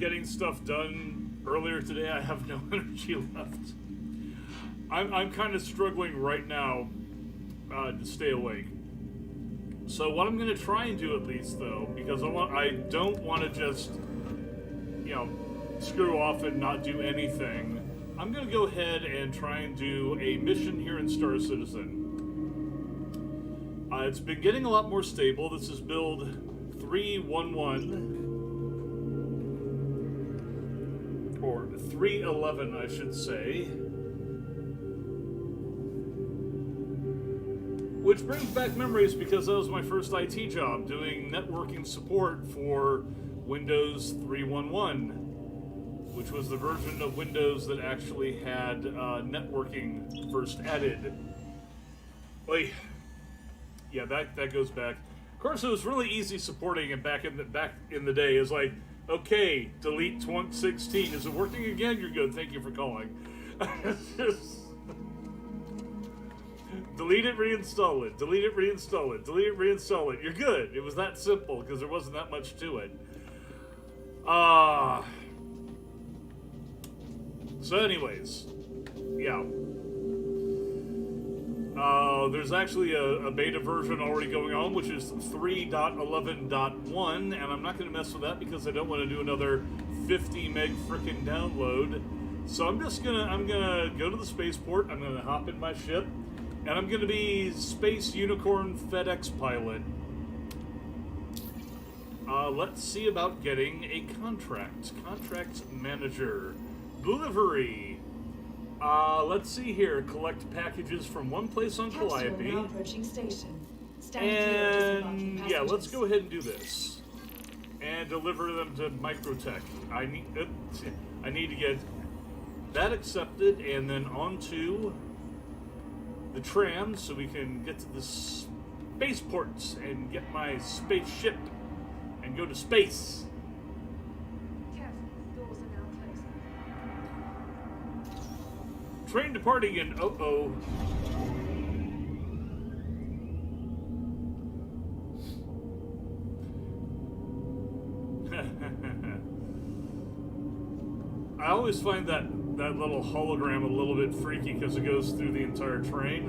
getting stuff done earlier today, I have no energy left. I'm kind of struggling right now to stay awake. So what I'm going to try and do at least, though, because I don't want to just, screw off and not do anything. I'm going to go ahead and try and do a mission here in Star Citizen. It's been getting a lot more stable. This is build 311, or 311, I should say. Which brings back memories because that was my first IT job, doing networking support for Windows 311, which was the version of Windows that actually had networking first added. Oy. Yeah, that goes back. Of course, it was really easy supporting it back in the day. It's like, okay, delete 2016. Is it working again? You're good. Thank you for calling. Delete it, reinstall it. Delete it, reinstall it. Delete it, reinstall it. You're good. It was that simple because there wasn't that much to it. So anyways, yeah. There's actually a beta version already going on, which is 3.11.1, and I'm not going to mess with that because I don't want to do another 50 meg frickin' download. So I'm gonna go to the spaceport. I'm gonna hop in my ship, and I'm gonna be Space Unicorn FedEx pilot. Let's see about getting a contract. Contract manager. Delivery. Let's see here. Collect packages from one place on Calliope. And yeah, let's go ahead and do this. And deliver them to Microtech. I need to get that accepted, and then onto the tram so we can get to the spaceports and get my spaceship and go to space. Train departing in I always find that little hologram a little bit freaky because it goes through the entire train.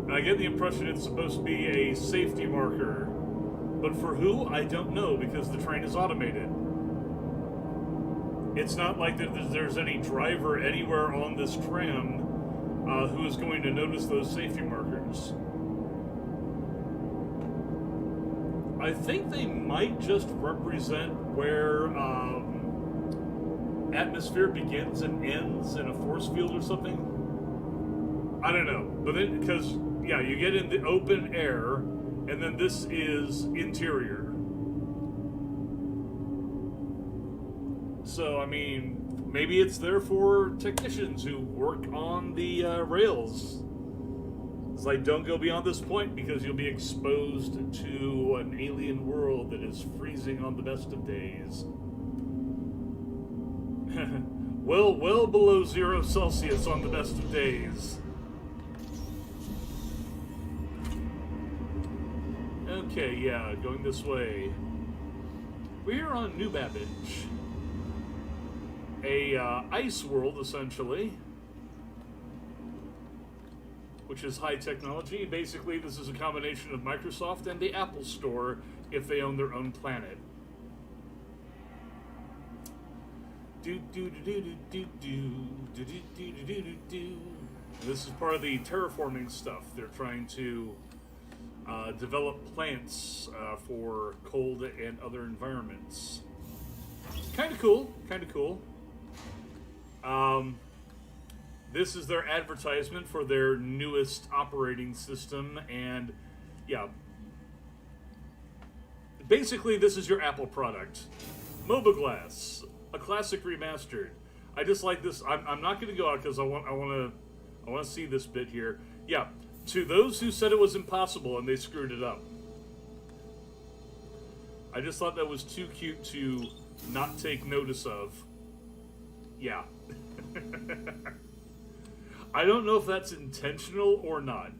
And I get the impression it's supposed to be a safety marker. But for who? I don't know, because the train is automated. It's not like there's any driver anywhere on this tram who is going to notice those safety markers. I think they might just represent where atmosphere begins and ends in a force field or something. I don't know. But then, because, yeah, you get in the open air, and then this is interior. So, I mean, maybe it's there for technicians who work on the rails. It's like, don't go beyond this point because you'll be exposed to an alien world that is freezing on the best of days. well below 0 Celsius on the best of days. Okay, yeah, going this way. We're on New Babbage. A ice world, essentially, which is high technology. Basically, this is a combination of Microsoft and the Apple Store if they own their own planet. This is part of the terraforming stuff. They're trying to develop plants for cold and other environments. Kind of cool. Kind of cool. This is their advertisement for their newest operating system, and yeah, basically this is your Apple product. Mobiglass, a classic remastered. I just like this. I'm not going to go out because I want to see this bit here. Yeah, to those who said it was impossible and they screwed it up. I just thought that was too cute to not take notice of. Yeah. I don't know if that's intentional or not.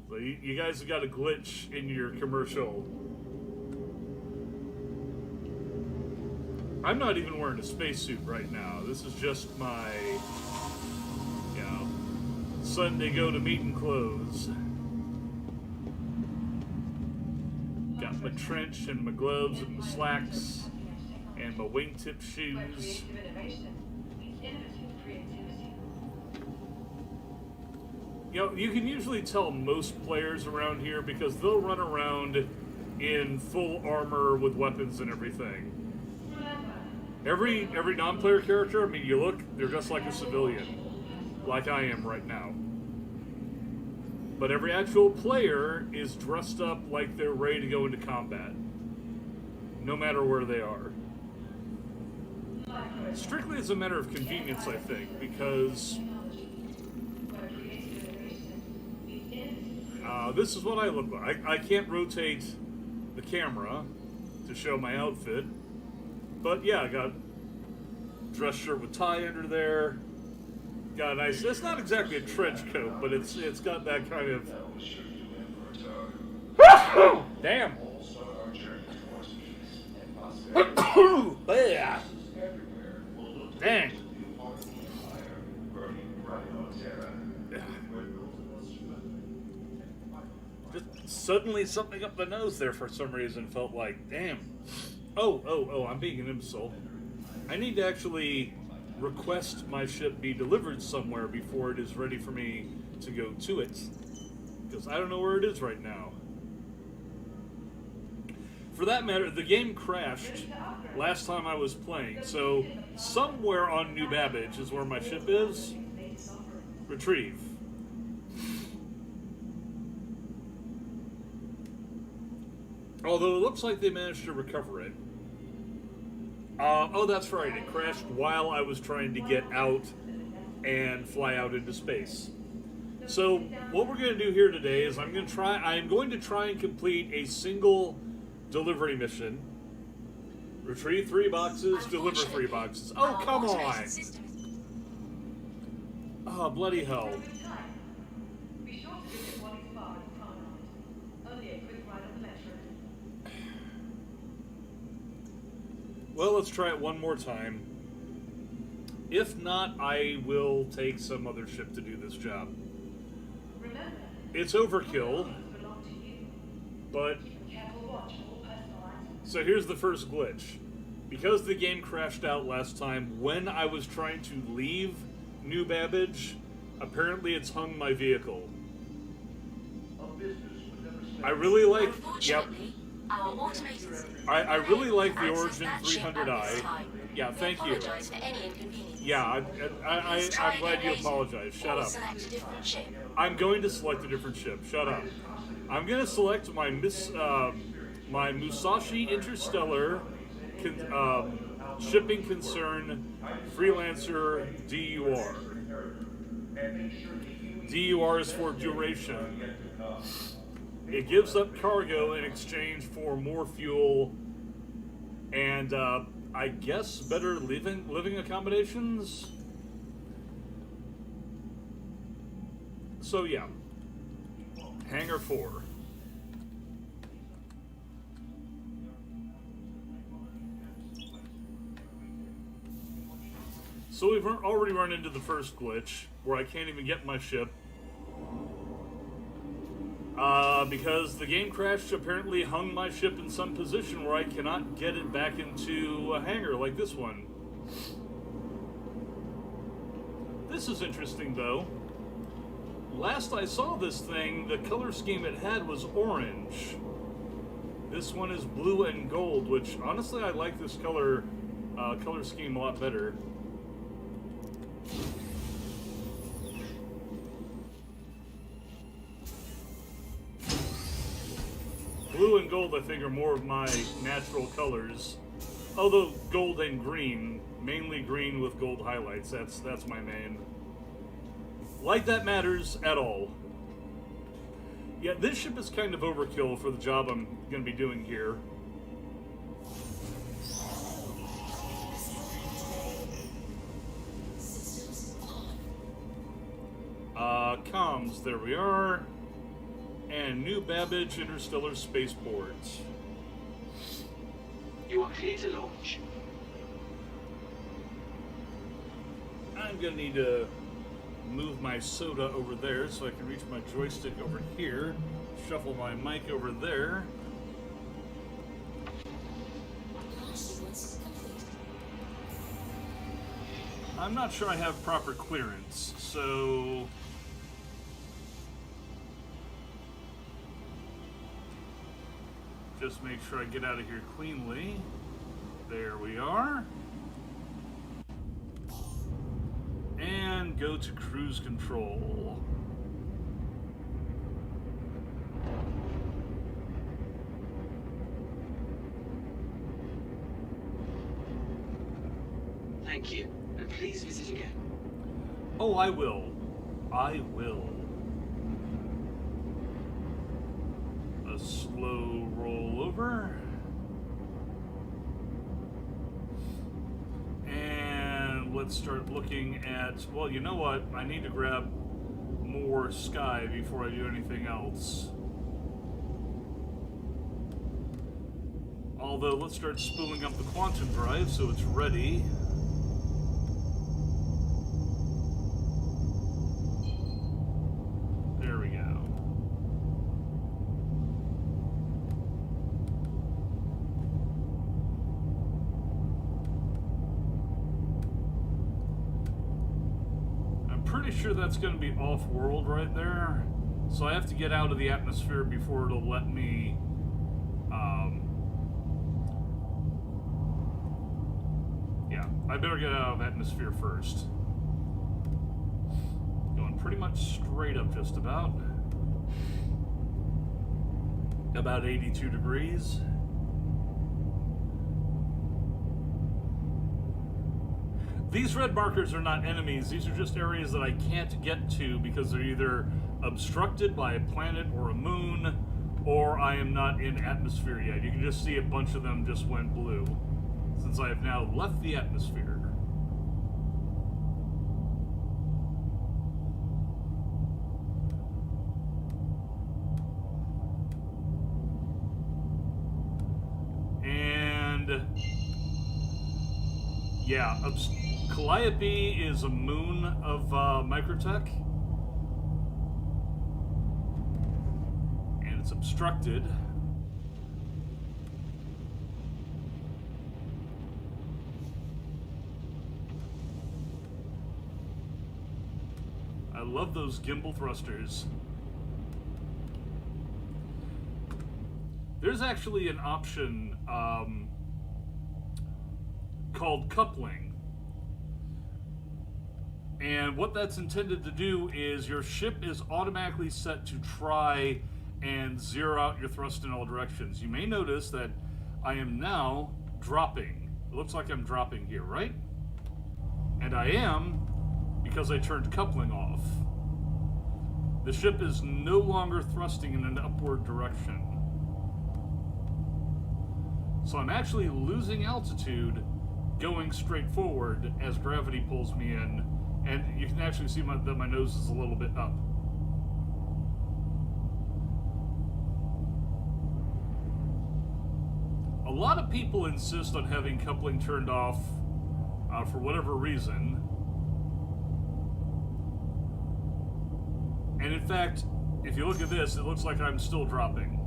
So you guys have got a glitch in your commercial. I'm not even wearing a spacesuit right now. This is just my, you know, Sunday go to meeting clothes. Got my trench and my gloves and my slacks and my wingtip shoes. You know, you can usually tell most players around here because they'll run around in full armor with weapons and everything. Every non-player character, I mean, you look, they're just like a civilian, like I am right now. But every actual player is dressed up like they're ready to go into combat, no matter where they are. Strictly as a matter of convenience, I think, because this is what I look like. I can't rotate the camera to show my outfit, but yeah, I got dress shirt with tie under there. Got a nice. It's not exactly a trench coat, but it's got that kind of. Damn. Dang. Just suddenly something up my nose there for some reason felt like, damn. Oh, I'm being an imbecile. I need to actually request my ship be delivered somewhere before it is ready for me to go to it. Because I don't know where it is right now. For that matter, the game crashed last time I was playing, so somewhere on New Babbage is where my ship is. Retrieve. Although it looks like they managed to recover it. Oh, that's right. It crashed while I was trying to get out and fly out into space. So what we're going to do here today is I'm going to try and complete a single delivery mission. Retrieve 3 boxes, deliver 3 boxes. Oh, come on! Oh, bloody hell. Well, let's try it one more time. If not, I will take some other ship to do this job. It's overkill, but... So here's the first glitch. Because the game crashed out last time, when I was trying to leave New Babbage, apparently it's hung my vehicle. I really like... Yep. I really like the Origin 300i. Yeah, thank you. Yeah, I'm glad you apologized. Shut up. I'm going to select a different ship. Shut up. I'm going to select my my Musashi Interstellar Shipping Concern Freelancer DUR. DUR is for duration. It gives up cargo in exchange for more fuel and, I guess, better living accommodations? So, yeah. Hangar 4. So we've already run into the first glitch, where I can't even get my ship. Because the game crash apparently hung my ship in some position where I cannot get it back into a hangar like this one. This is interesting, though. Last I saw this thing, the color scheme it had was orange. This one is blue and gold, which, honestly, I like this color scheme a lot better. Blue and gold, I think, are more of my natural colors. Although gold and green, mainly green with gold highlights, that's my main. Like that matters at all. Yeah, this ship is kind of overkill for the job I'm going to be doing here. Comms, there we are. And New Babbage Interstellar Spaceport. You are clear to launch. I'm going to need to move my soda over there so I can reach my joystick over here. Shuffle my mic over there. I'm not sure I have proper clearance, so... just make sure I get out of here cleanly. There we are. And go to cruise control. Thank you, and please visit again. Oh, I will. I will. A slow roll over. And let's start looking at, well, you know what? I need to grab more sky before I do anything else. Although, let's start spooling up the quantum drive so it's ready. There we go. I'm pretty sure that's going to be off-world right there. So I have to get out of the atmosphere before it'll let me... yeah, I better get out of atmosphere first. Going pretty much straight up just about. About 82 degrees. These red markers are not enemies. These are just areas that I can't get to because they're either obstructed by a planet or a moon, or I am not in atmosphere yet. You can just see a bunch of them just went blue since I have now left the atmosphere. And yeah, Calliope is a moon of Microtech, and it's obstructed. I love those gimbal thrusters. There's actually an option called coupling. And what that's intended to do is your ship is automatically set to try and zero out your thrust in all directions. You may notice that I am now dropping. It looks like I'm dropping here, right? And I am, because I turned coupling off. The ship is no longer thrusting in an upward direction. So I'm actually losing altitude going straight forward as gravity pulls me in, and you can actually see that my nose is a little bit up. A lot of people insist on having coupling turned off for whatever reason. And in fact, if you look at this, it looks like I'm still dropping.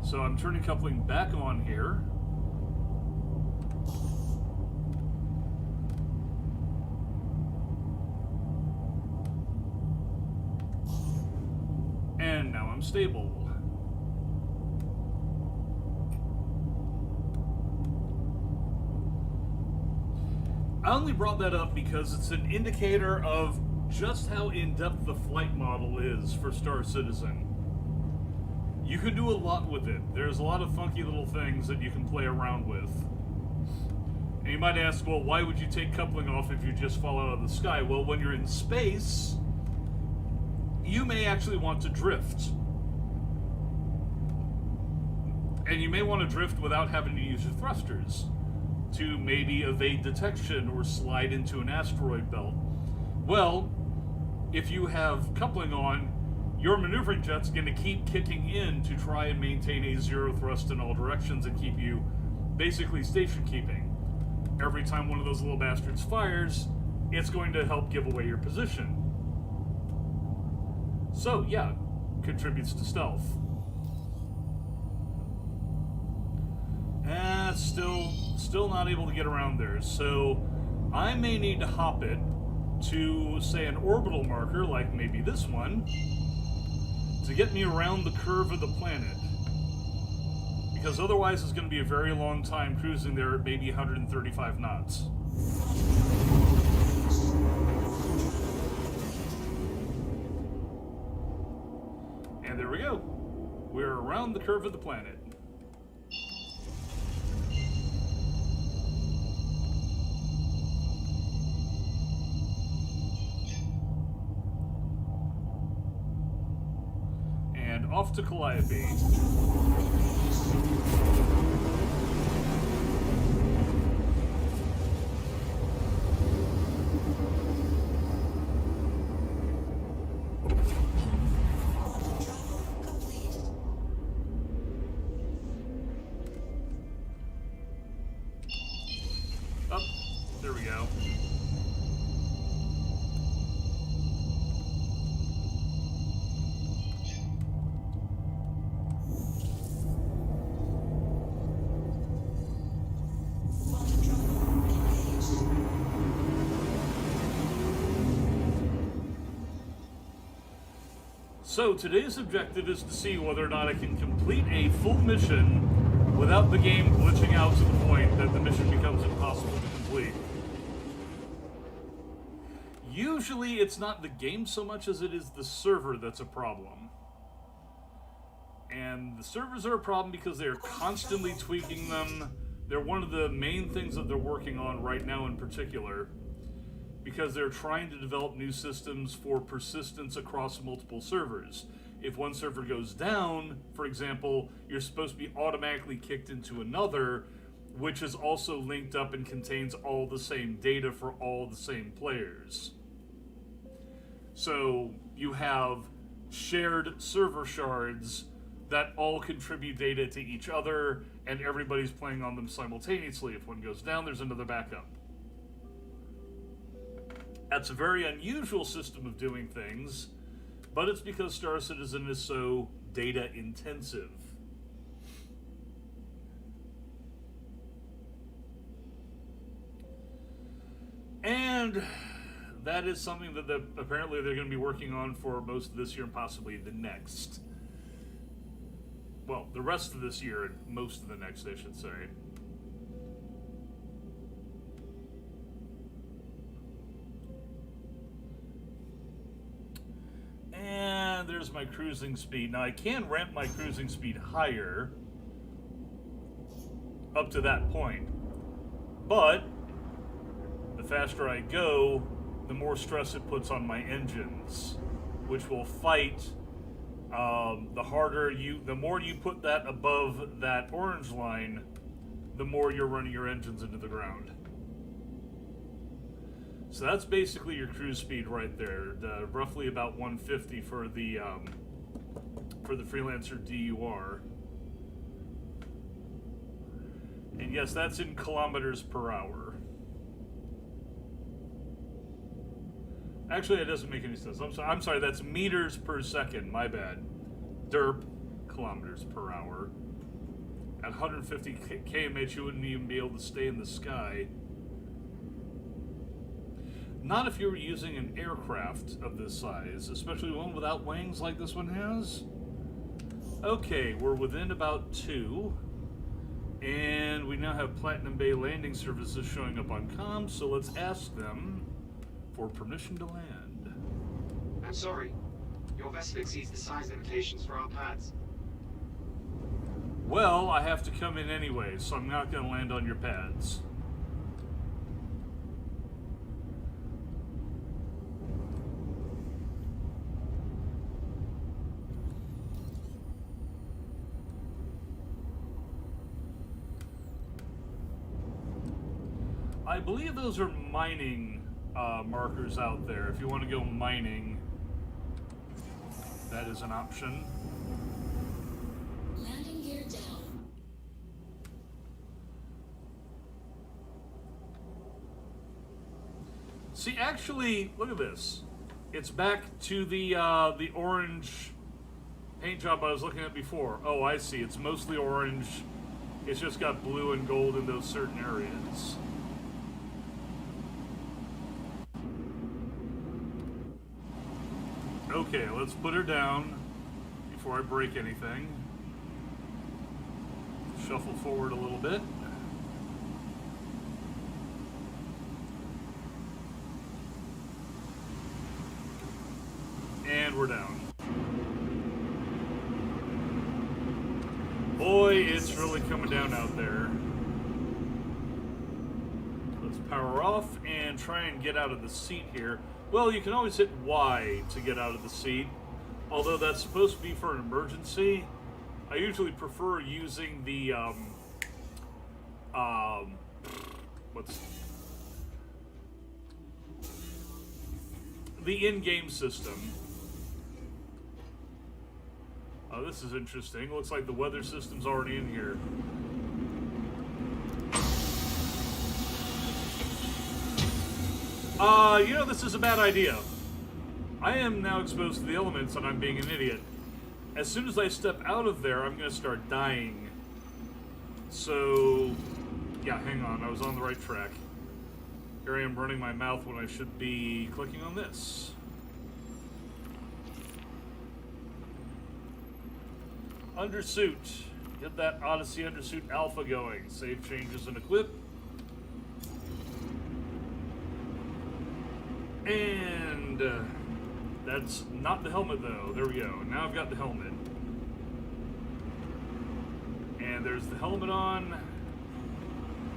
So I'm turning coupling back on here. And now I'm stable. I only brought that up because it's an indicator of just how in-depth the flight model is for Star Citizen. You can do a lot with it. There's a lot of funky little things that you can play around with. And you might ask, well, why would you take coupling off if you just fall out of the sky? Well, when you're in space, you may actually want to drift. And you may want to drift without having to use your thrusters to maybe evade detection or slide into an asteroid belt. Well, if you have coupling on, your maneuvering jet's going to keep kicking in to try and maintain a zero thrust in all directions and keep you basically station keeping. every time one of those little bastards fires, it's going to help give away your position. So, yeah, contributes to stealth. Still not able to get around there. So, I may need to hop it to, say, an orbital marker, like maybe this one, to get me around the curve of the planet. Because otherwise it's going to be a very long time cruising there at maybe 135 knots. And there we go. We're around the curve of the planet. And off to Calliope. There we go. So today's objective is to see whether or not I can complete a full mission without the game glitching out to the point that the mission becomes impossible to complete. Usually it's not the game so much as it is the server that's a problem. And the servers are a problem because they're constantly tweaking them. They're one of the main things that they're working on right now in particular, because they're trying to develop new systems for persistence across multiple servers. If one server goes down, for example, you're supposed to be automatically kicked into another, which is also linked up and contains all the same data for all the same players. So you have shared server shards that all contribute data to each other, and everybody's playing on them simultaneously. If one goes down, there's another backup. That's a very unusual system of doing things, but it's because Star Citizen is so data intensive. And that is something that apparently they're going to be working on for most of this year and possibly the next. Well, the rest of this year and most of the next, I should say. And there's my cruising speed. Now I can ramp my cruising speed higher up to that point, but the faster I go, the more stress it puts on my engines, which will fight. The more you put that above that orange line, the more you're running your engines into the ground. So that's basically your cruise speed right there, roughly about 150 for the Freelancer DUR. And yes, that's in kilometers per hour. Actually, that doesn't make any sense. I'm sorry, that's meters per second. My bad. Derp, kilometers per hour. At 150 km, you wouldn't even be able to stay in the sky. Not if you were using an aircraft of this size, especially one without wings like this one has. Okay, we're within about 2. And we now have Platinum Bay landing services showing up on comms, so let's ask them for permission to land. I'm sorry. Your vessel exceeds the size limitations for our pads. Well, I have to come in anyway, so I'm not going to land on your pads. I believe those are mining markers out there. If you want to go mining, that is an option. Landing gear down. See, actually, look at this. It's back to the orange paint job I was looking at before. Oh, I see. It's mostly orange. It's just got blue and gold in those certain areas. Okay, let's put her down before I break anything. Shuffle forward a little bit. And we're down. Boy, it's really coming down out there. Let's power off and try and get out of the seat here. Well, you can always hit Y to get out of the seat. Although that's supposed to be for an emergency. I usually prefer using the, the in-game system. Oh, this is interesting. Looks like the weather system's already in here. You know, this is a bad idea. I am now exposed to the elements and I'm being an idiot. As soon as I step out of there, I'm going to start dying. So, yeah, hang on. I was on the right track. Here I am running my mouth when I should be clicking on this. Undersuit. Get that Odyssey Undersuit Alpha going. Save changes and equip. And that's not the helmet though. There we go. Now I've got the helmet. And there's the helmet on.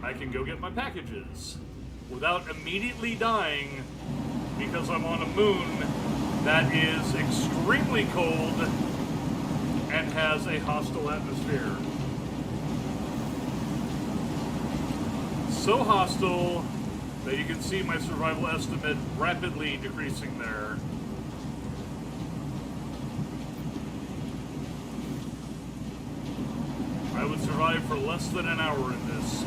I can go get my packages without immediately dying because I'm on a moon that is extremely cold and has a hostile atmosphere. So hostile that you can see my survival estimate rapidly decreasing there. I would survive for less than an hour in this.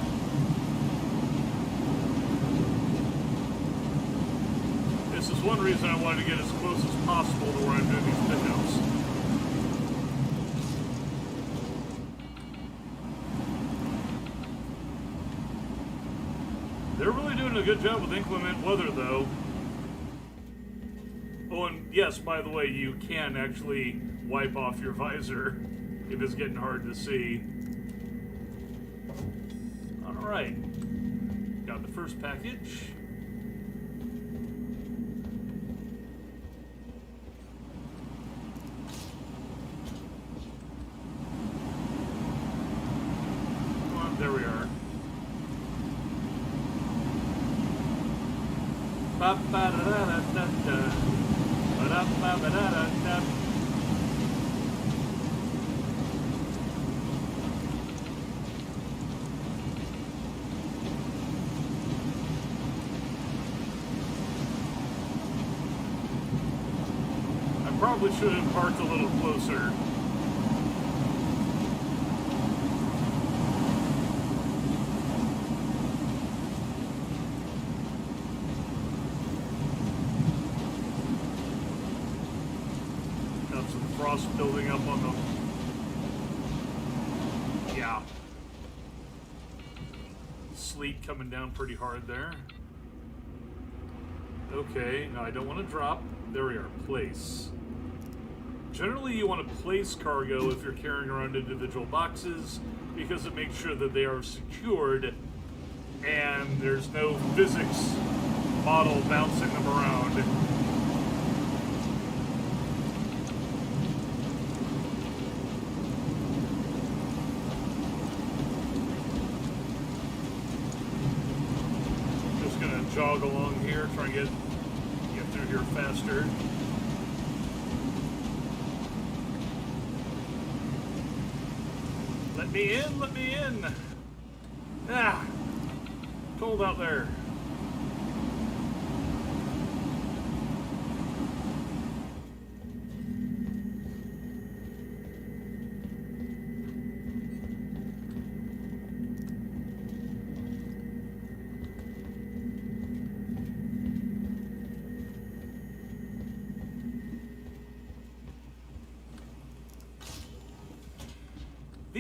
This is one reason I wanted to get as close as possible to where I'm doing these pickups. They're really doing a good job with inclement weather, though. Oh, and yes, by the way, you can actually wipe off your visor if it's getting hard to see. Alright. Got the first package. Come on, there we are. I probably should have parked a little closer. Frost building up on them. Yeah. Sleet coming down pretty hard there. Okay, now I don't want to drop. There we are, place. Generally you want to place cargo if you're carrying around individual boxes because it makes sure that they are secured and there's no physics model bouncing them around. Jog along here, try and get through here faster. Let me in, let me in. Ah, cold out there.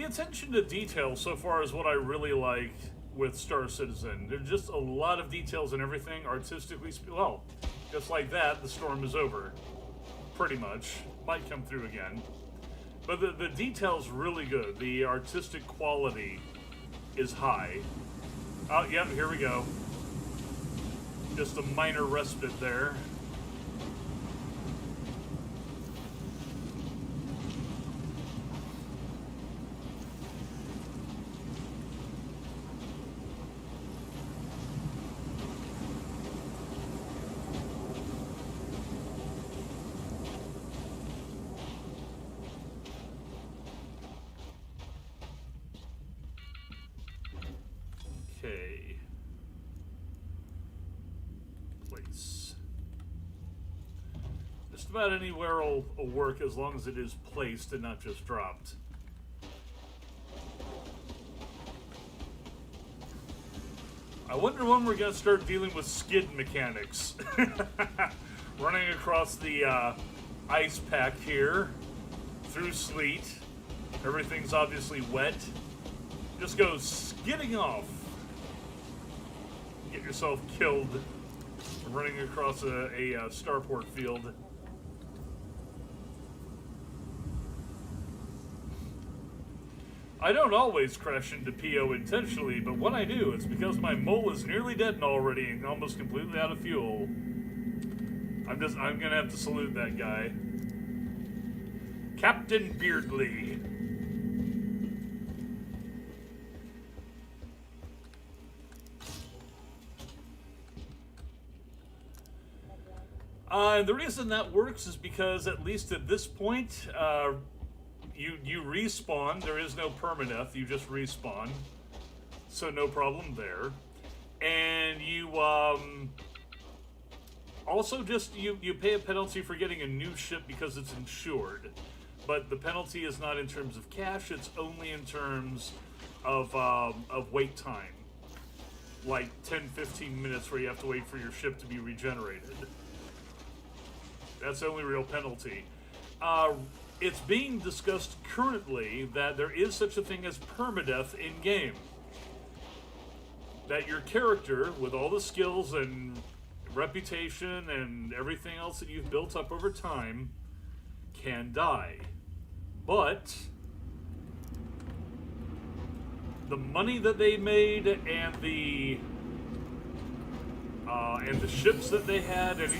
attention to detail so far is what I really like with Star Citizen. There's just a lot of details and everything, artistically. Well, just like that, the storm is over. Pretty much. Might come through again. But the detail's really good. The artistic quality is high. Oh, yeah, here we go. Just a minor respite there. Okay. Place. Just about anywhere will work as long as it is placed and not just dropped. I wonder when we're going to start dealing with skid mechanics. Running across the ice pack here, through sleet. Everything's obviously wet. Just go skidding off. Get yourself killed running across a starport field. I don't always crash into PO intentionally, but when I do, it's because my mole is nearly dead already and almost completely out of fuel. I'm gonna have to salute that guy. Captain Beardley. The reason that works is because, at least at this point, you respawn. There is no permadeath. You just respawn, so no problem there. And you also just you pay a penalty for getting a new ship because it's insured, but the penalty is not in terms of cash. It's only in terms of wait time, like 10-15 minutes where you have to wait for your ship to be regenerated. That's the only real penalty. It's being discussed currently that there is such a thing as permadeath in-game. That your character, with all the skills and reputation and everything else that you've built up over time, can die. But the money that they made and the ships that they had and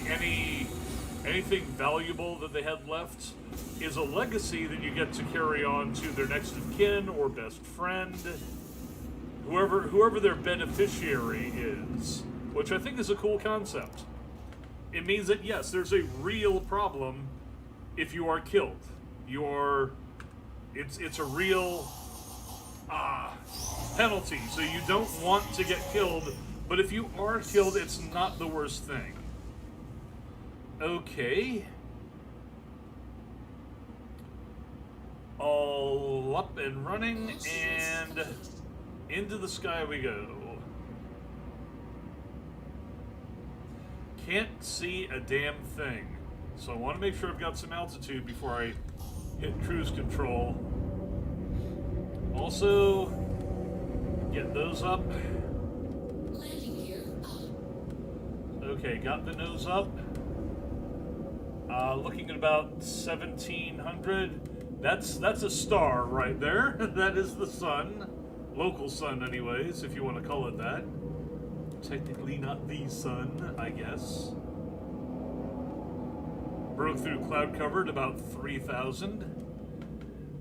anything valuable that they had left is a legacy that you get to carry on to their next of kin or best friend, whoever their beneficiary is, which I think is a cool concept. It means that, yes, there's a real problem if you are killed. It's a real penalty, so you don't want to get killed, but if you are killed, it's not the worst thing. Okay. All up and running, and into the sky we go. Can't see a damn thing. So I want to make sure I've got some altitude before I hit cruise control. Also, get those up. Okay, got the nose up. Looking at about 1700. That's a star right there. That is the sun. Local sun, anyways, if you want to call it that. Technically not the sun, I guess. Broke through cloud cover at about 3,000.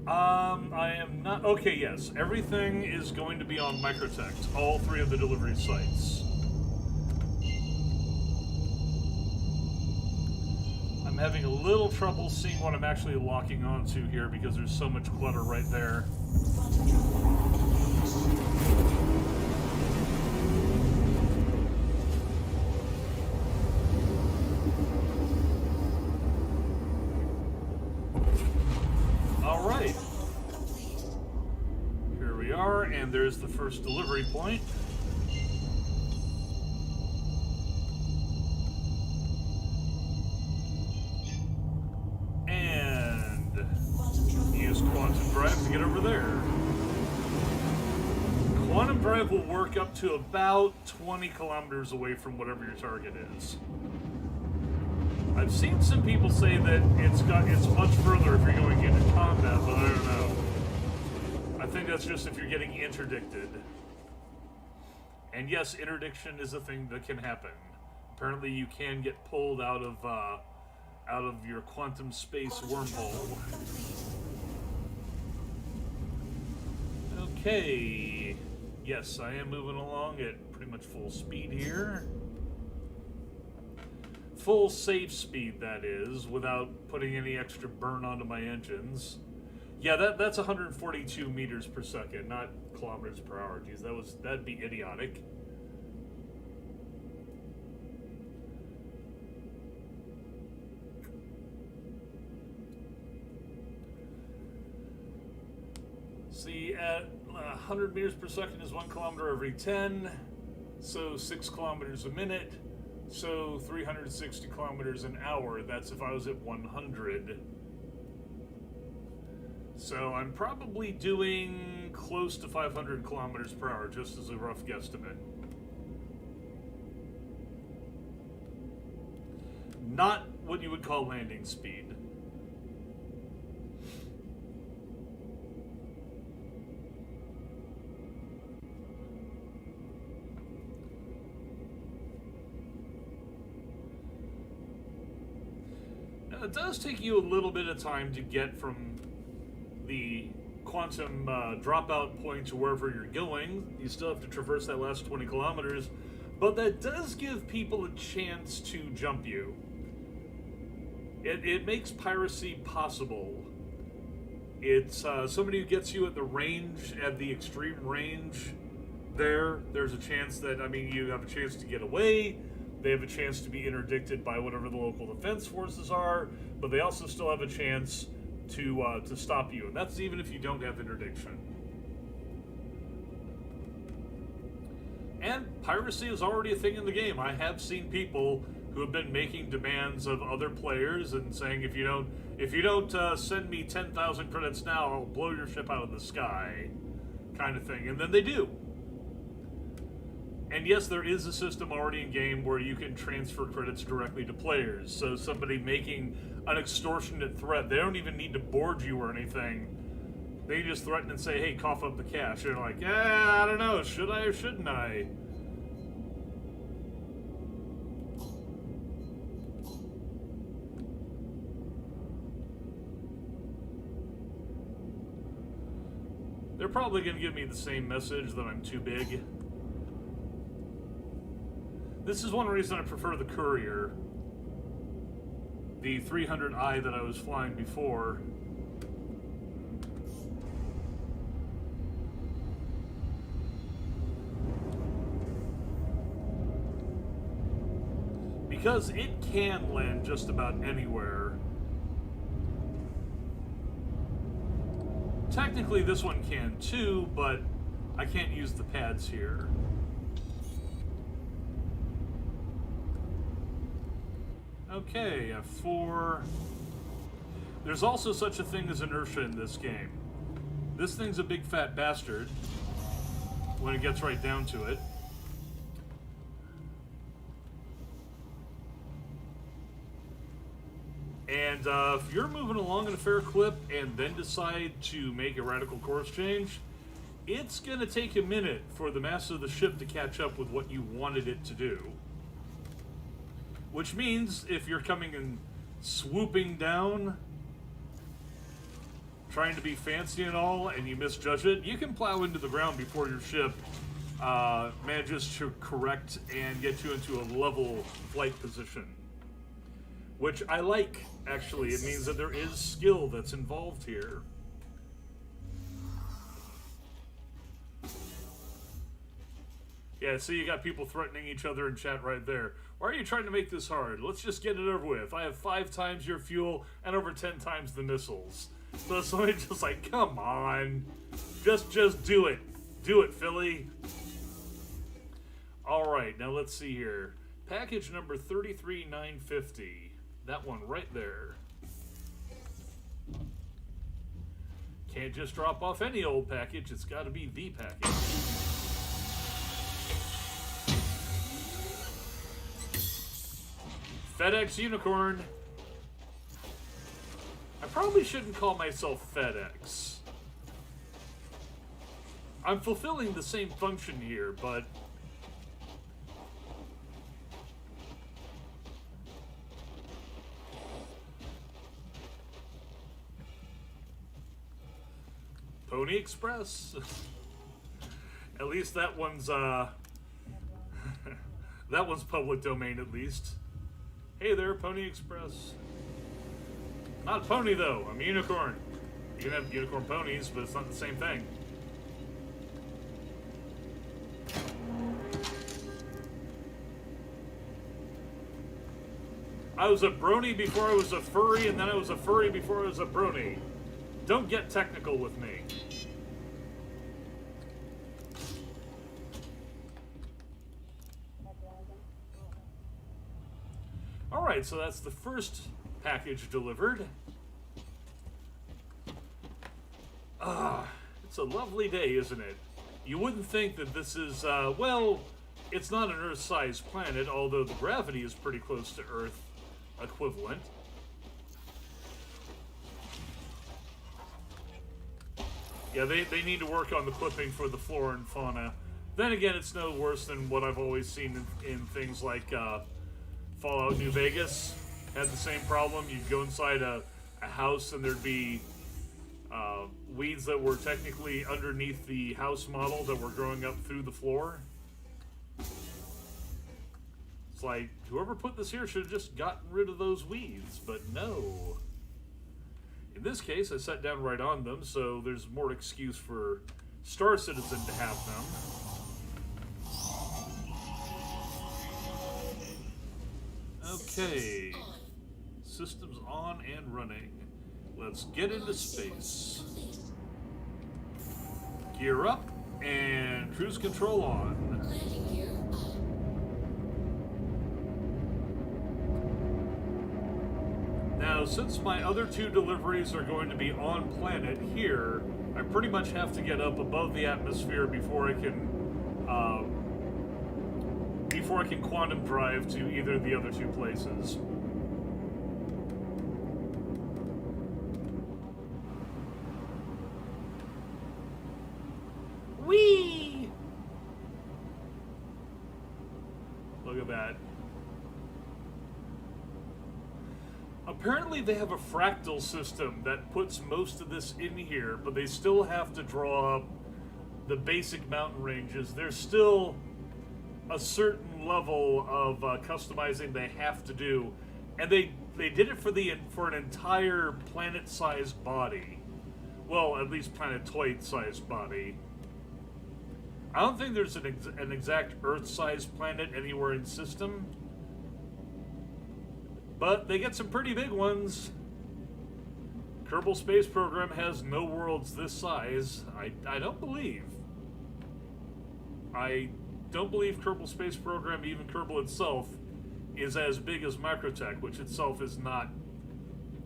I am not... Okay, yes. Everything is going to be on Microtect. All three of the delivery sites. I'm having a little trouble seeing what I'm actually locking onto here because there's so much clutter right there. All right. Here we are, and there's the first delivery point. Use quantum drive to get over there. drive will work up to about 20 kilometers away from whatever your target is. I've seen some people say that it's much further if you're going into combat, but I don't know. I think that's just if you're getting interdicted. And yes, interdiction is a thing that can happen. Apparently, you can get pulled out of your quantum space wormhole. Okay. Yes, I am moving along at pretty much full speed here. Full safe speed, that is, without putting any extra burn onto my engines. Yeah, that's 142 meters per second, not kilometers per hour. Geez, that'd be idiotic. See, at 100 meters per second is 1 kilometer every 10, so 6 kilometers a minute, so 360 kilometers an hour. That's if I was at 100. So I'm probably doing close to 500 kilometers per hour, just as a rough guesstimate. Not what you would call landing speed. Now, it does take you a little bit of time to get from the quantum dropout point to wherever you're going. You still have to traverse that last 20 kilometers, but that does give people a chance to jump you. It makes piracy possible. It's somebody who gets you at the range, at the extreme range. There's a chance that, I mean, you have a chance to get away. They have a chance to be interdicted by whatever the local defense forces are, but they also still have a chance to stop you, and that's even if you don't have interdiction. And piracy is already a thing in the game. I have seen people who have been making demands of other players and saying, if you don't send me 10,000 credits now, I'll blow your ship out of the sky, kind of thing. And then they do. And yes, there is a system already in game where you can transfer credits directly to players. So somebody making an extortionate threat, they don't even need to board you or anything. They just threaten and say, hey, cough up the cash. And they're like, yeah, I don't know, should I or shouldn't I? They're probably going to give me the same message that I'm too big. This is one reason I prefer the Courier, the 300i that I was flying before. Because it can land just about anywhere. Technically this one can too, but I can't use the pads here. Okay, there's also such a thing as inertia in this game. This thing's a big fat bastard when it gets right down to it. And if you're moving along in a fair clip and then decide to make a radical course change, it's going to take a minute for the mass of the ship to catch up with what you wanted it to do. Which means if you're coming and swooping down, trying to be fancy and all, and you misjudge it, you can plow into the ground before your ship manages to correct and get you into a level flight position. Which I like, actually. It means that there is skill that's involved here. Yeah, see, you got people threatening each other in chat right there. Why are you trying to make this hard? Let's just get it over with. I have 5 times your fuel and over 10 times the missiles. So somebody's just like, come on. Just do it. Do it, Philly. Alright, now let's see here. Package number 33950. That one right there. Can't just drop off any old package. It's got to be the package. FedEx Unicorn. I probably shouldn't call myself FedEx. I'm fulfilling the same function here, but... Pony Express? At least that one's, that one's public domain, at least. Hey there, Pony Express. Not pony, though. I'm a unicorn. You can have unicorn ponies, but it's not the same thing. I was a brony before I was a furry, and then I was a furry before I was a brony. Don't get technical with me. Alright, so that's the first package delivered. It's a lovely day, isn't it? You wouldn't think that this is, well, it's not an Earth-sized planet, although the gravity is pretty close to Earth equivalent. Yeah, they need to work on the clipping for the flora and fauna. Then again, it's no worse than what I've always seen in things like Fallout New Vegas. Had the same problem. You'd go inside a house and there'd be weeds that were technically underneath the house model that were growing up through the floor. It's like, whoever put this here should have just gotten rid of those weeds, but no. In this case, I sat down right on them, so there's more excuse for Star Citizen to have them. Okay. Systems on and running. Let's get into space. Gear up and cruise control on. Now, since my other two deliveries are going to be on planet here, I pretty much have to get up above the atmosphere before I can quantum drive to either of the other two places. Whee! Look at that. Apparently they have a fractal system that puts most of this in here, but they still have to draw up the basic mountain ranges. There's still a certain level of customizing they have to do, and they did it for an entire planet-sized body. Well, at least planetoid-sized body. I don't think there's an exact Earth-sized planet anywhere in system, but they get some pretty big ones. Kerbal Space Program has no worlds this size. I don't believe. I don't believe Kerbal Space Program, even Kerbal itself, is as big as Microtech, which itself is not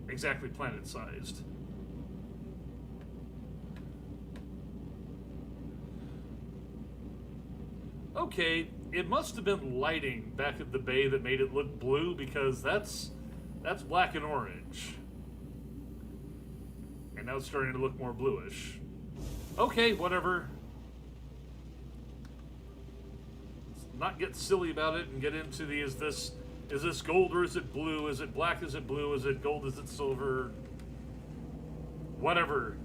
exactly planet-sized. Okay, it must have been lighting back at the bay that made it look blue, because that's black and orange. And now it's starting to look more bluish. Okay, whatever. Let's not get silly about it and get into the is this gold or is it blue? Is it black? Is it blue? Is it gold? Is it silver? Whatever.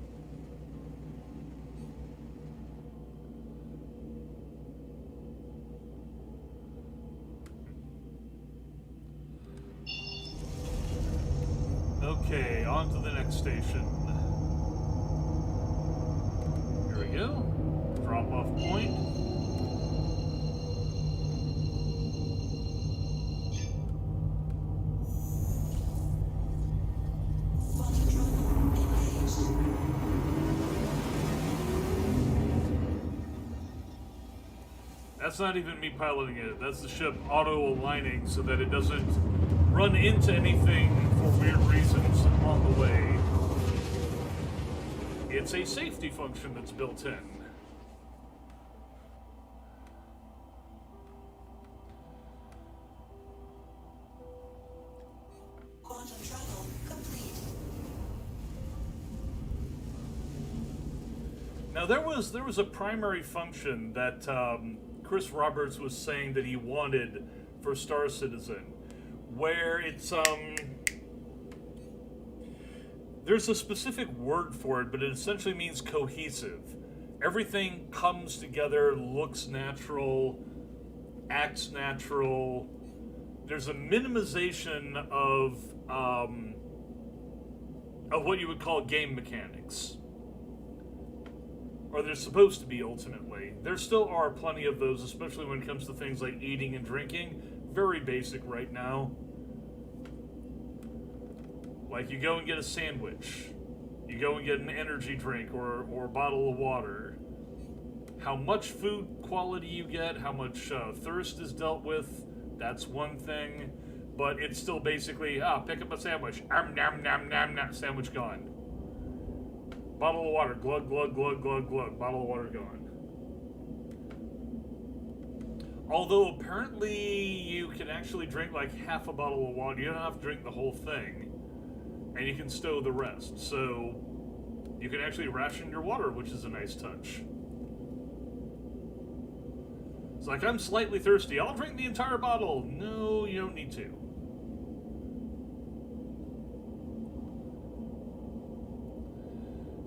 Okay, on to the next station. Here we go. Drop off point. That's not even me piloting it. That's the ship auto-aligning so that it doesn't run into anything for weird reasons on the way. It's a safety function that's built in. Now there was a primary function that Chris Roberts was saying that he wanted for Star Citizen, where it's there's a specific word for it, but it essentially means cohesive. Everything comes together, looks natural, acts natural. There's a minimization of what you would call game mechanics. Or there's supposed to be, ultimately. There still are plenty of those, especially when it comes to things like eating and drinking. Very basic right now. Like, you go and get a sandwich. You go and get an energy drink or a bottle of water. How much food quality you get, how much thirst is dealt with, that's one thing. But it's still basically, pick up a sandwich. Nom, nom, nom, nom, sandwich gone. Bottle of water, glug, glug, glug, glug, glug. Bottle of water gone. Although apparently you can actually drink like half a bottle of water. You don't have to drink the whole thing. And you can stow the rest. So you can actually ration your water, which is a nice touch. It's like, I'm slightly thirsty. I'll drink the entire bottle. No, you don't need to.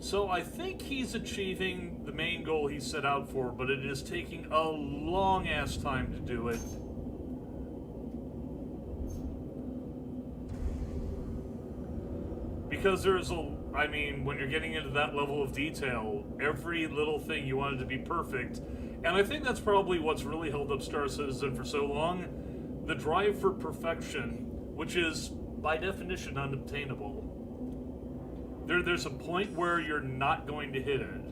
So I think he's achieving the main goal he set out for, but it is taking a long-ass time to do it. Because when you're getting into that level of detail, every little thing you want it to be perfect. And I think that's probably what's really held up Star Citizen for so long. The drive for perfection, which is, by definition, unobtainable. There's a point where you're not going to hit it.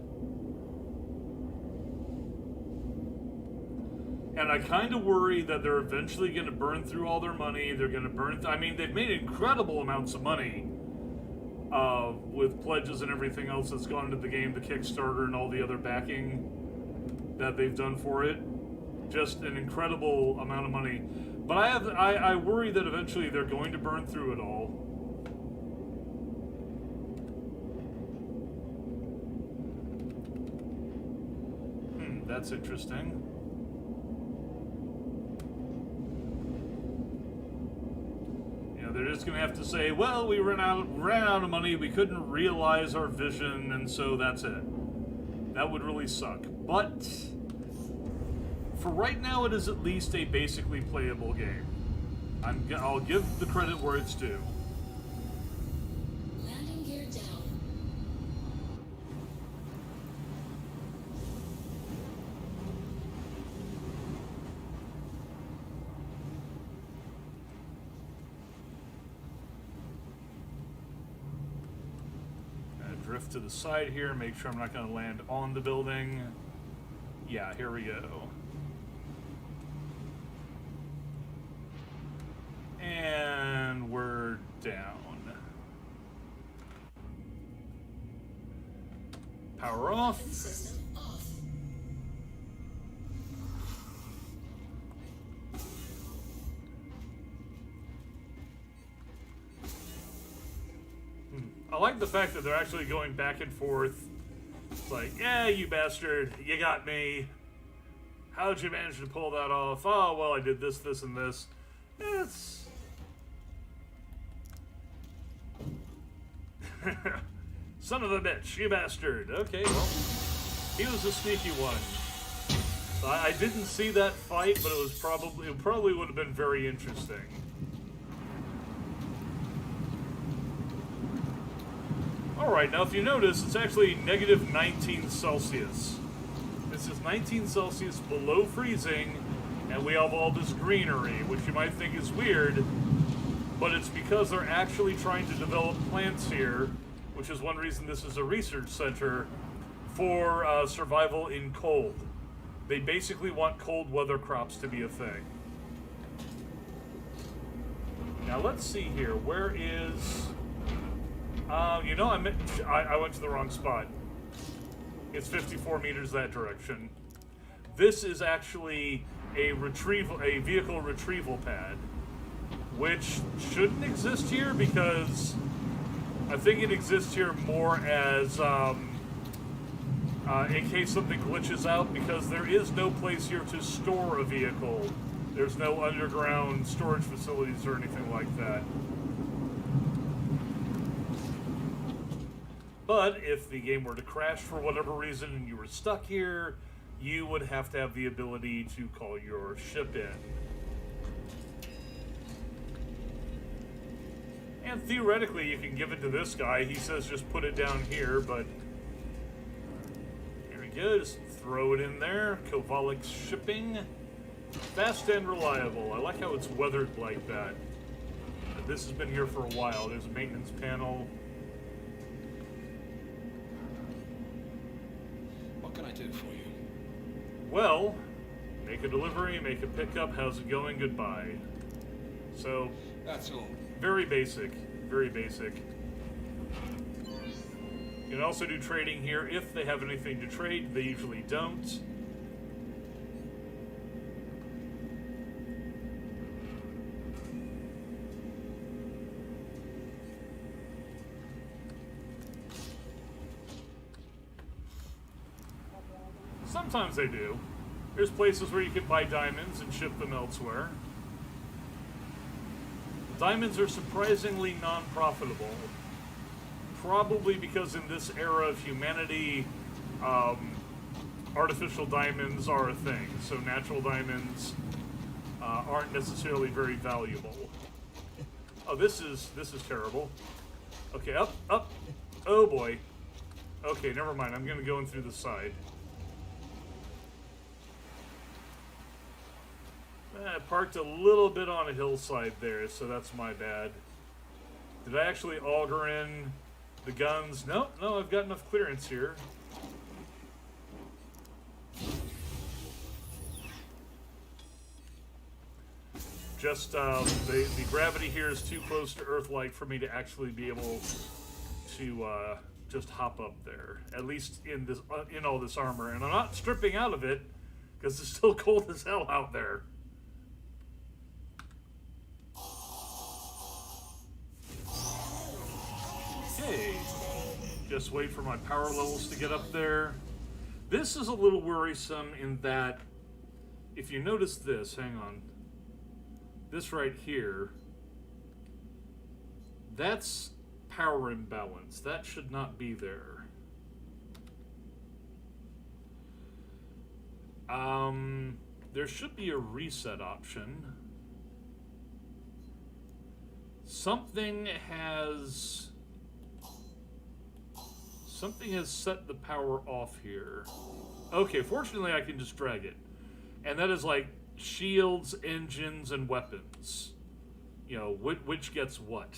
And I kind of worry that they're eventually going to burn through all their money. They're going to they've made incredible amounts of money with pledges and everything else that's gone into the game, the Kickstarter and all the other backing that they've done for it. Just an incredible amount of money. But I worry that eventually they're going to burn through it all. That's interesting. They're just going to have to say, well, we ran out of money, we couldn't realize our vision, and so that's it. That would really suck. But for right now, it is at least a basically playable game. I'll give the credit where it's due. Landing gear down. Drift to the side here, make sure I'm not going to land on the building. Yeah, here we go. And we're down. Power off. System off. I like the fact that they're actually going back and forth. It's like, yeah, you bastard, you got me. How'd you manage to pull that off? Oh, well, I did this, this, and this. It's... Son of a bitch, you bastard. Okay, well, he was a sneaky one. I didn't see that fight, but it probably would have been very interesting. Alright, now if you notice, it's actually negative 19 Celsius. This is 19 Celsius below freezing, and we have all this greenery, which you might think is weird, but it's because they're actually trying to develop plants here, which is one reason this is a research center, for survival in cold. They basically want cold weather crops to be a thing. Now let's see here, where is... I went to the wrong spot. It's 54 meters that direction. This is actually a vehicle retrieval pad, which shouldn't exist here because I think it exists here more as in case something glitches out, because there is no place here to store a vehicle. There's no underground storage facilities or anything like that. But if the game were to crash for whatever reason and you were stuck here, you would have to have the ability to call your ship in. And theoretically, you can give it to this guy. He says just put it down here, but here we go. Just throw it in there. Kovalik shipping. Fast and reliable. I like how it's weathered like that. This has been here for a while. There's a maintenance panel. What can I do for you? Well, make a delivery, make a pickup. How's it going? Goodbye. So, That's all. very basic. Very basic. You can also do trading here if they have anything to trade. They usually don't. Sometimes they do. There's places where you can buy diamonds and ship them elsewhere. Diamonds are surprisingly non-profitable. Probably because in this era of humanity, artificial diamonds are a thing. So natural diamonds aren't necessarily very valuable. Oh, this is terrible. Okay, up. Oh boy. Okay, never mind. I'm gonna go in through the side. I parked a little bit on a hillside there, so that's my bad. Did I actually auger in the guns? No, I've got enough clearance here. Just, the gravity here is too close to Earth-like for me to actually be able to, just hop up there. At least in this, in all this armor. And I'm not stripping out of it, because it's still cold as hell out there. Okay, just wait for my power levels to get up there. This is a little worrisome in that, if you notice this, hang on, this right here, that's power imbalance. That should not be there. There should be a reset option. Something has set the power off here. Okay, fortunately I can just drag it. And that is like shields, engines, and weapons. You know, which gets what.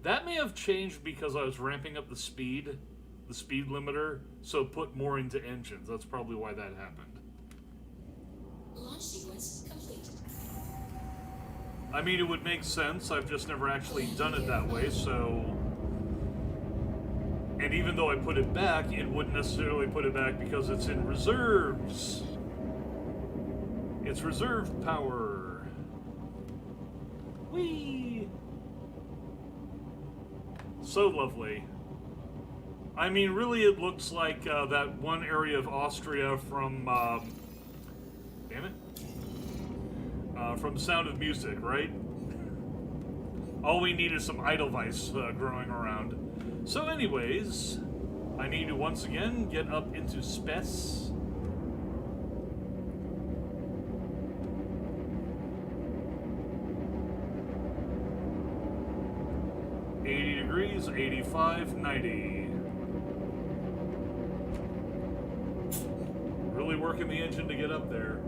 That may have changed because I was ramping up the speed limiter, so put more into engines. That's probably why that happened. Launch sequence complete. I mean, it would make sense. I've just never actually done it that way, so... And even though I put it back, it wouldn't necessarily put it back because it's in reserves. It's reserve power. Whee! So lovely. I mean, really, it looks like that one area of Austria from... damn it. From Sound of Music, right? All we need is some Edelweiss growing around. So anyways, I need to once again get up into space. Degrees, 85, 90. Really working the engine to get up there.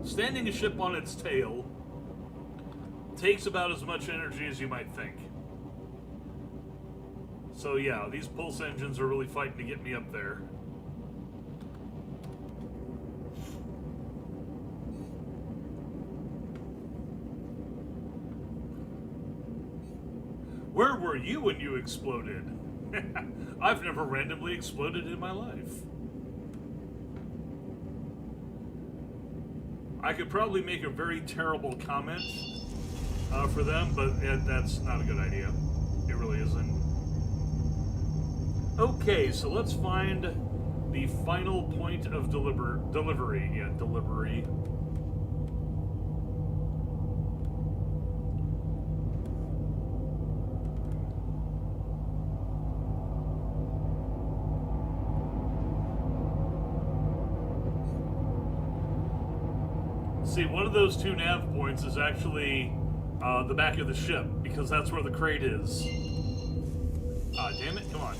Standing a ship on its tail takes about as much energy as you might think. So yeah, these pulse engines are really fighting to get me up there. Where were you when you exploded? I've never randomly exploded in my life. I could probably make a very terrible comment for them, but that's not a good idea. It really isn't. Okay, so let's find the final point of delivery. Yeah, delivery. See, one of those two nav points is actually the back of the ship, because that's where the crate is. Ah, damn it, come on.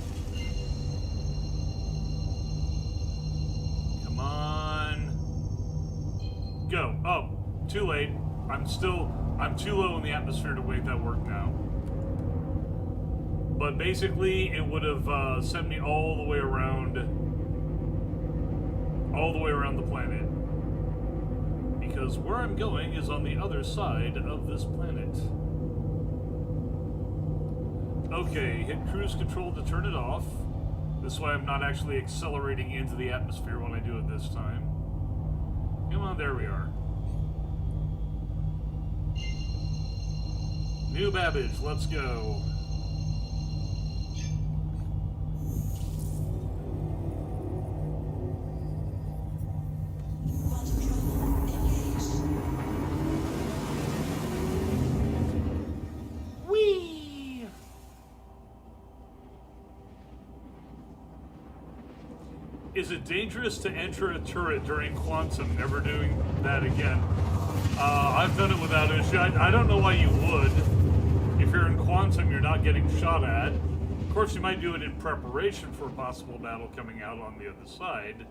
Come on. Go. Oh, too late. I'm too low in the atmosphere to make that work now. But basically, it would have sent me all the way around the planet. Because where I'm going is on the other side of this planet. Okay, hit cruise control to turn it off. This way I'm not actually accelerating into the atmosphere when I do it this time. Come on, there we are. New Babbage, let's go. Is it dangerous to enter a turret during quantum? Never doing that again. I've done it without issue. I don't know why you would. If you're in quantum, you're not getting shot at. Of course, you might do it in preparation for a possible battle coming out on the other side.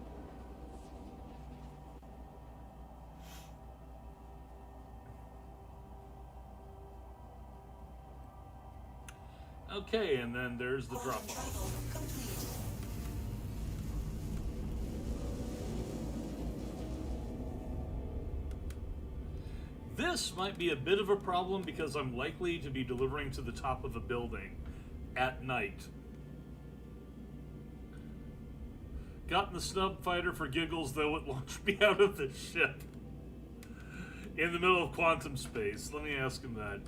Okay, and then there's the drop-off. This might be a bit of a problem because I'm likely to be delivering to the top of a building at night. Got in the snub fighter for giggles, though it launched me out of the ship in the middle of quantum space. Let me ask him that.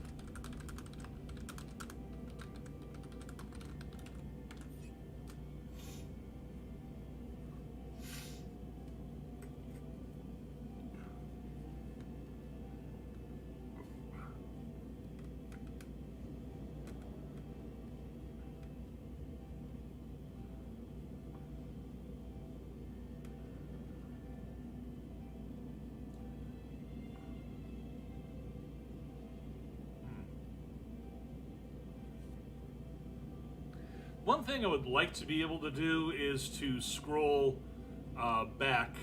One thing I would like to be able to do is to scroll back.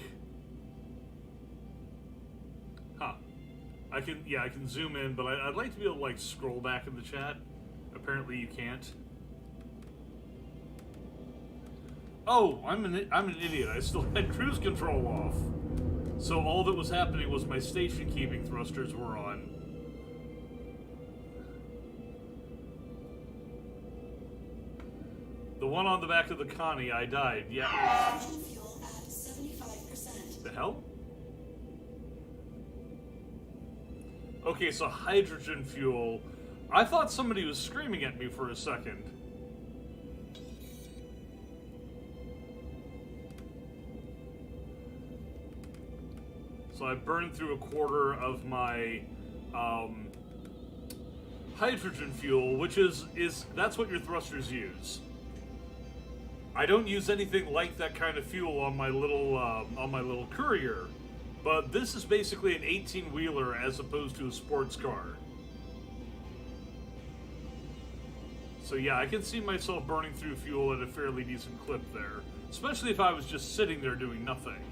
I can zoom in, but I'd like to be able to like scroll back in the chat. Apparently you can't. Oh, I'm an idiot. I still had cruise control off. So all that was happening was my station keeping thrusters were on. The one on the back of the Connie, I died. Yeah. Hydrogen fuel at 75%. The hell? Okay, so hydrogen fuel. I thought somebody was screaming at me for a second. So I burned through a quarter of my hydrogen fuel, which is that's what your thrusters use. I don't use anything like that kind of fuel on my little courier, but this is basically an 18-wheeler as opposed to a sports car. So yeah, I can see myself burning through fuel at a fairly decent clip there, especially if I was just sitting there doing nothing.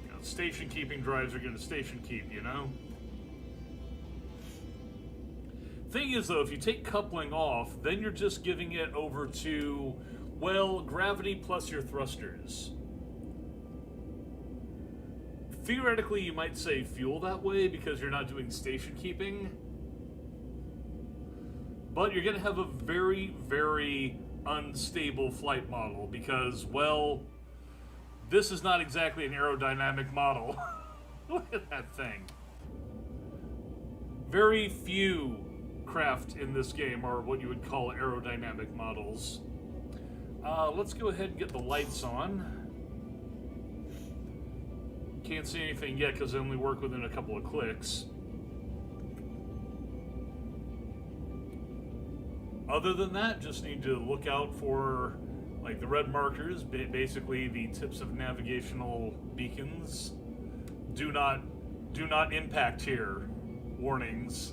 You know, station keeping drives are going to station keep, you know? Thing is, though, if you take coupling off, then you're just giving it over to, well, gravity plus your thrusters. Theoretically, you might save fuel that way because you're not doing station keeping. But you're going to have a very, very unstable flight model because, well, this is not exactly an aerodynamic model. Look at that thing. Very few craft in this game are what you would call aerodynamic models. Let's go ahead and get the lights on. Can't see anything yet because they only work within a couple of clicks. Other than that, just need to look out for like the red markers, basically the tips of navigational beacons. Do not impact here. Warnings.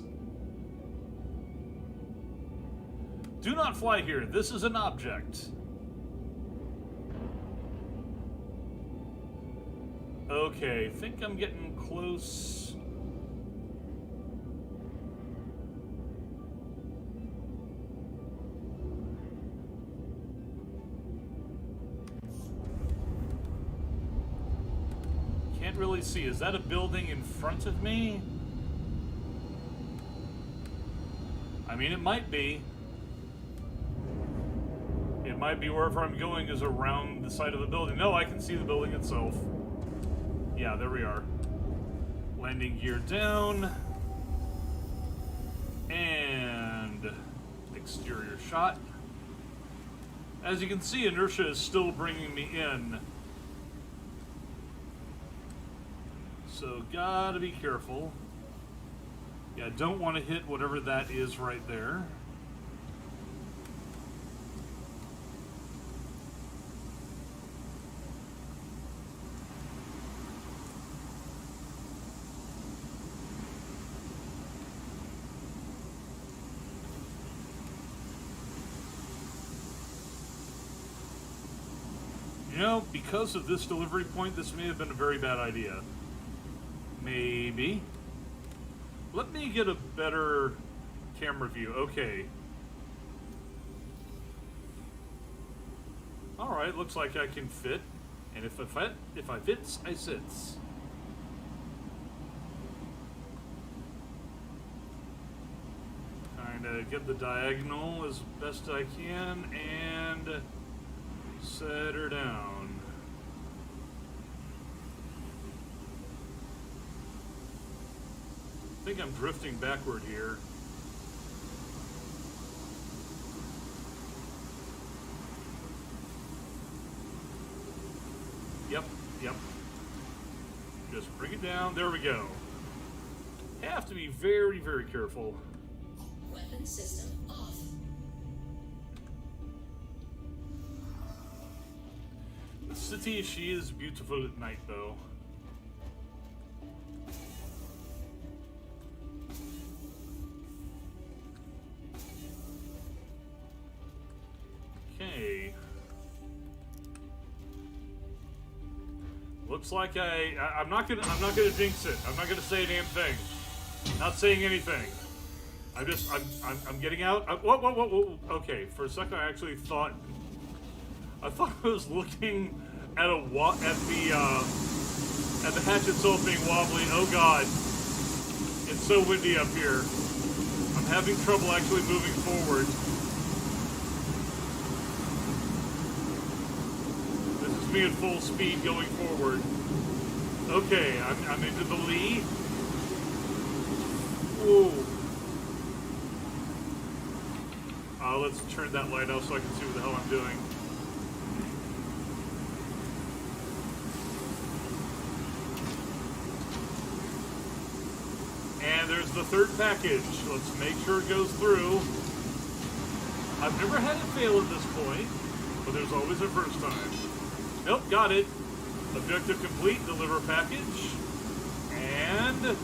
Do not fly here. This is an object. Okay, think I'm getting close. Can't really see. Is that a building in front of me? I mean, it might be. It might be wherever I'm going is around the side of the building. No, I can see the building itself. Yeah, there we are. Landing gear down. And exterior shot. As you can see, inertia is still bringing me in. So gotta be careful. Yeah, don't want to hit whatever that is right there. You know, because of this delivery point, this may have been a very bad idea. Maybe. Let me get a better camera view. Okay. Alright, looks like I can fit. And if I fits, I sits. Kinda get the diagonal as best I can and set her down. I think I'm drifting backward here. Yep. Just bring it down. There we go. Have to be very, very careful. Weapon system off. The city, she is beautiful at night, though. Okay. Looks like I'm not gonna jinx it. I'm not gonna say a damn thing. Not saying anything. I'm getting out. Whoa. Okay, for a second I actually thought I was looking at the hatch itself being wobbly. Oh god. It's so windy up here. I'm having trouble actually moving forward. This is me at full speed going forward. Okay, I'm into the lee. Whoa. Let's turn that light off so I can see what the hell I'm doing. And there's the third package. Let's make sure it goes through. I've never had it fail at this point, but there's always a first time. Nope, got it. Objective complete, deliver package. And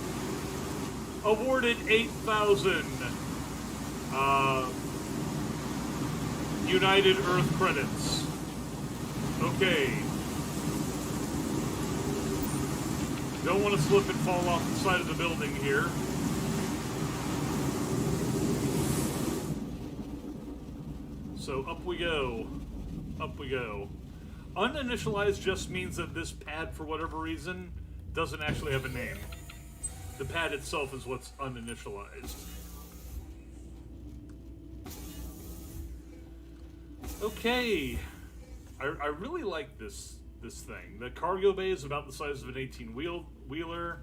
awarded 8,000 United Earth credits. Okay. Don't want to slip and fall off the side of the building here. So up we go. Up we go. Uninitialized just means that this pad, for whatever reason, doesn't actually have a name. The pad itself is what's uninitialized. Okay. I really like this thing. The cargo bay is about the size of an 18-wheeler.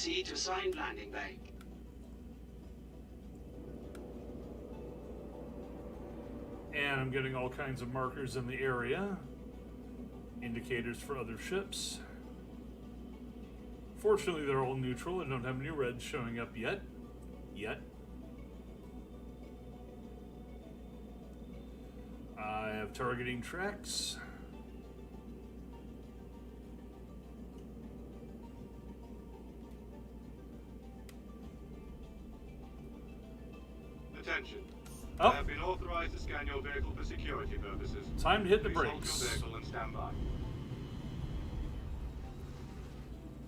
Proceed to assigned landing bay. And I'm getting all kinds of markers in the area. Indicators for other ships. Fortunately, they're all neutral. I don't have any reds showing up yet. I have targeting tracks. Attention. Oh. I have been authorized to scan your vehicle for security purposes. Time to hit the Please hold brakes. your vehicle and stand by.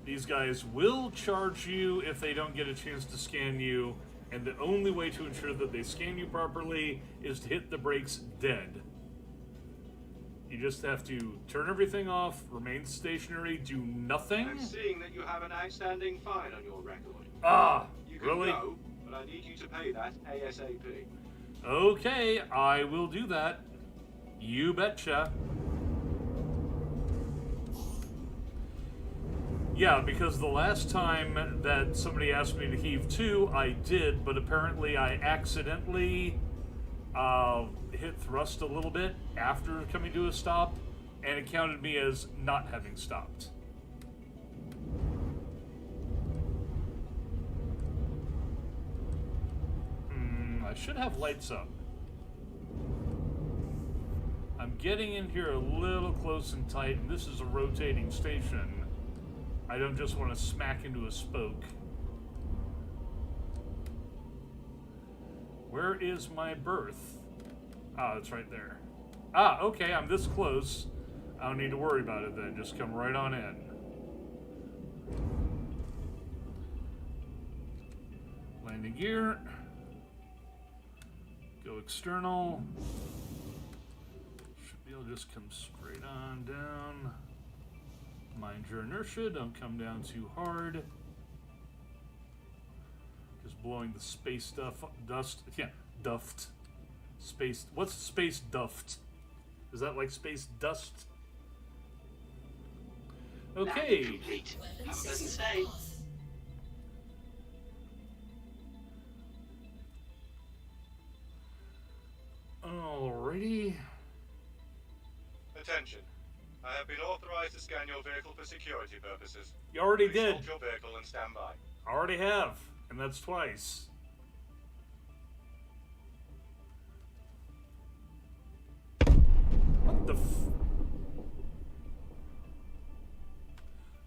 These guys will charge you if they don't get a chance to scan you, and the only way to ensure that they scan you properly is to hit the brakes dead. You just have to turn everything off, remain stationary, do nothing. I'm seeing that you have an outstanding fine on your record. Ah, You can really? go, but I need you to pay that ASAP. Okay, I will do that. You betcha. Yeah, because the last time that somebody asked me to heave 2, I did, but apparently I accidentally hit thrust a little bit after coming to a stop, and it counted me as not having stopped. I should have lights up. I'm getting in here a little close and tight, and this is a rotating station. I don't just want to smack into a spoke. Where is my berth? Ah, it's right there. Ah, okay, I'm this close. I don't need to worry about it then. Just come right on in. Landing gear. Go external. Should be able to just come straight on down. Mind your inertia, don't come down too hard. Just blowing the space duft. Space, what's space duft? Is that like space dust? Landing Okay. complete. Weapon Have a pleasant system stay. off. Alrighty. Attention. I have been authorized to scan your vehicle for security purposes. You already Please did. hold your vehicle and stand by. Already have. And that's twice. What the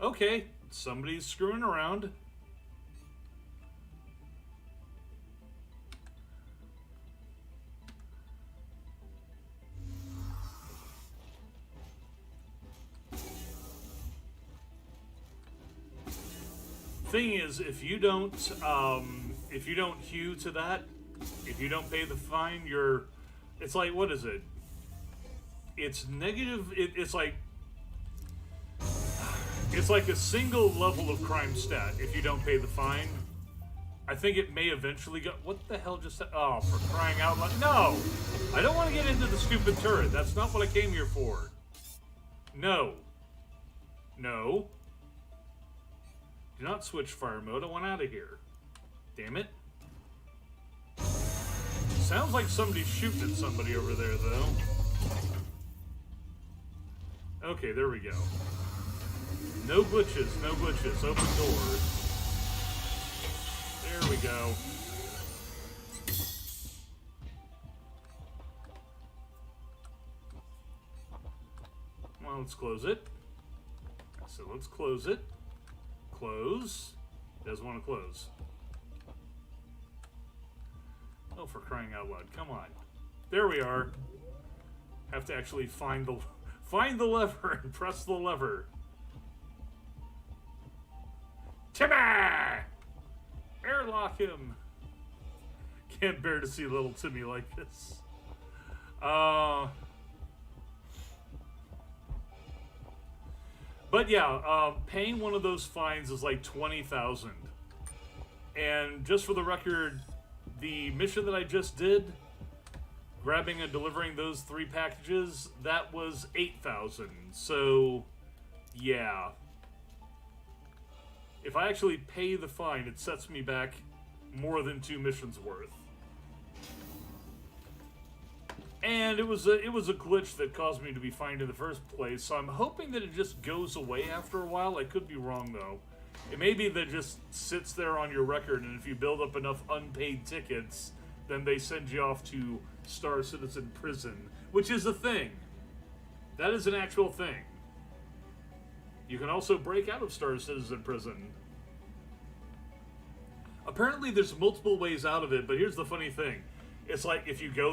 Okay, somebody's screwing around. Thing is, if you don't hew to that, if you don't pay the fine, it's like, what is it? It's negative. It's like a single level of crime stat if you don't pay the fine. I think it may eventually go. What the hell just? Oh, for crying out loud! No, I don't want to get into the stupid turret. That's not what I came here for. No. No. Do not switch fire mode. I want out of here. Damn it. Sounds like somebody's shooting at somebody over there, though. Okay, there we go. No glitches, no glitches. Open doors. There we go. Well, let's close it. So let's close it. Close. Doesn't want to close. Oh, for crying out loud. Come on. There we are. Have to actually find the lever and press the lever. Timmy! Airlock him. Can't bear to see little Timmy like this. But yeah, paying one of those fines is like 20,000. And just for the record, the mission that I just did, grabbing and delivering those 3 packages, that was 8,000. So, yeah. if I actually pay the fine, it sets me back more than 2 missions worth. And it was a glitch that caused me to be fined in the first place, so I'm hoping that it just goes away after a while. I could be wrong, though. It may be that it just sits there on your record, and if you build up enough unpaid tickets, then they send you off to Star Citizen Prison, which is a thing. That is an actual thing. You can also break out of Star Citizen Prison. Apparently there's multiple ways out of it, but here's the funny thing. It's like if you go